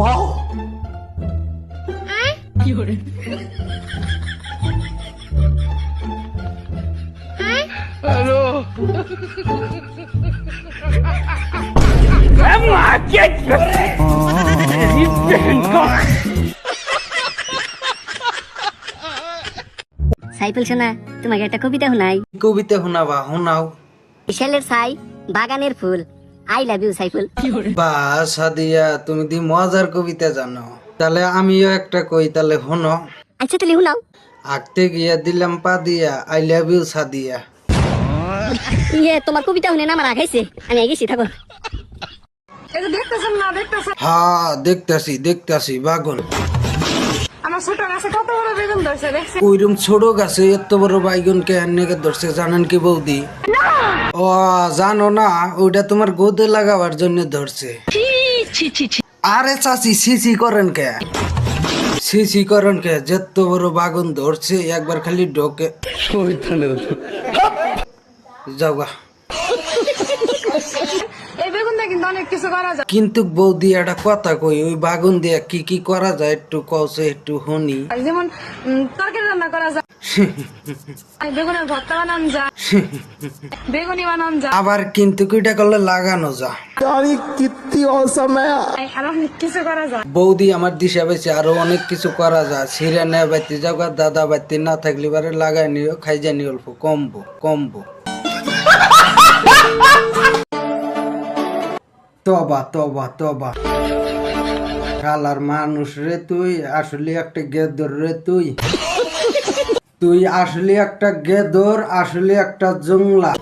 Wow hello Saiful সোনা তোমাকে একটা কবিতা শোনাই। কবিতা শোনাবা, শোনাও। বিশালের ছাই বাগানের ফুল, আই লাভ ইউ সাইফুল। বা সাদিয়া, তুমি দি মজার কবিতা জানো। তাহলে আমিও একটা কই, তাহলে শোনো। আচ্ছা তাহলে শোনাও। আঁকতে গিয়া দিলাম পা দিয়া, আই লাভ ইউ সাদিয়া। তোমার কবিতা শুনে না আমার আগাইছে, আমি গেছি থাকো। দেখতেছেন না দেখতেছেন হ্যাঁ দেখতাছি দেখতাছি বাগুন। আমার ছোট গাছে কত বড় বেগুন ধরছে দেখছেন? ওইরকম ছোট গাছে এত বড় বাইগুন কে এনেকে ধরছে জানেন কি বৌদি? ও জানো না, ওইটা তোমার গোদে লাগাবার জন্য ধরছে। আরে চাচি সিসি করেন কে? সিসি করেন কে? যত বড় বাগুন ধরছে একবার খালি ঢোকে যাওগা। এই বেগুন দিয়ে কিন্তু অনেক কিছু করা যায়। কিন্তু বৌদি একটা কথা কই, ওই বাগুন দিয়ে কি কি করা যায় একটু কওছে, একটু শুনি। যেমন তরকারি রান্না করা যায়, বেগুনের ভর্তা বানানো যায়, বেগুনি বানানো যায়, আবার কিন্তু কিটা করলে লাগানো যা। আর অনেক কিছু করা যায়। বৌদি আমার দিশা পাইছে আরো অনেক কিছু করা যায়। ছিঁড়ে নেয় বাইতে যাওগা, দাদা বাইতে না থাকলে বারে লাগাই নিও, খাই জানি অল্প কমবো কমবো। তবা তবা তবা, শালার মানুষ রে তুই, আসলে একটা গেদর রে তুই। তুই আসলে একটা গেদর, আসলে একটা জংলা।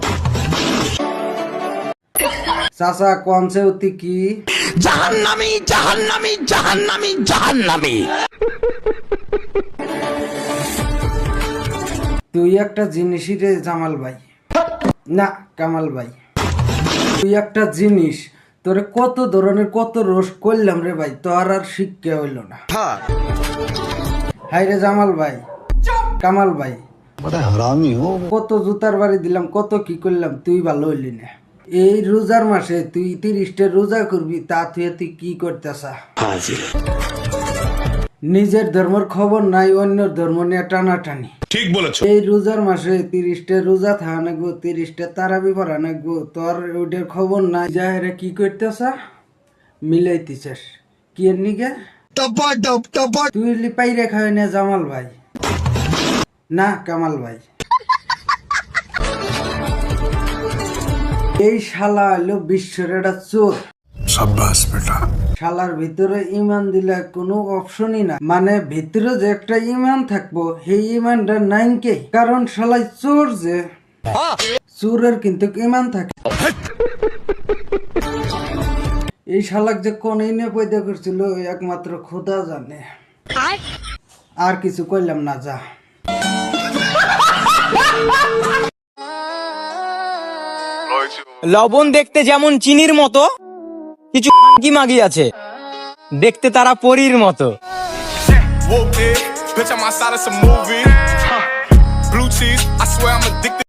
চাচা কনসে অতি কি? জাহান্নামী জাহান্নামী জাহান্নামী জাহান্নামী। তুই একটা জিনিসই রে জামাল ভাই, না কামাল ভাই। তুই একটা জিনিস, তোরে কত ধরনের কত রোস্ট করলাম রে ভাই, তোর আর শিক্ষা হইল না। হাই রে জামাল ভাই, কামাল ভাই, কত জুতার বাড়ি দিলাম, কত কি করলাম, তুই ভালো হইলি না। এই রোজার মাসে তুই 30টা রোজা করবি, তা তুই কি করতেছা? নিজের ধর্মের খবর নাই, অন্য ধর্ম নিয়ে টানাটানি। ঠিক বলেছো। এই রোজার মাসে 30টা রোজা থাকা নাকবো, 30টা তারাবি পড়া নাকবো, তোর ওইটার খবর নাই। যাহেরা কি করতেছা, মিলাইতেছিস কি এর নিগে? তুই পাইরে খাওয়াই না জামাল ভাই, না কামাল ভাই। এই শালা হলো বিশ্বের একটা চোর। সাব্বাস বেটা। শালার ভিতরে ইমান দিলে কোনো অপশনই না, মানে ভিতরে যে একটা ইমান থাকবো, সেই ইমানটা নাই কে, কারণ শালাই চোর যে, চোরের কিন্তু ইমান থাকে। এই শালাক যে কোন ইনে পয়দা করছিল একমাত্র খোদা জানে। আর কিছু কইলাম না, যা। লবণ দেখতে যেমন চিনির মতো, কিছু কি মাগি আছে দেখতে তারা পরীর মতো। Bitch, I'm outside of some movie. Blue cheese, I swear I'm addicted.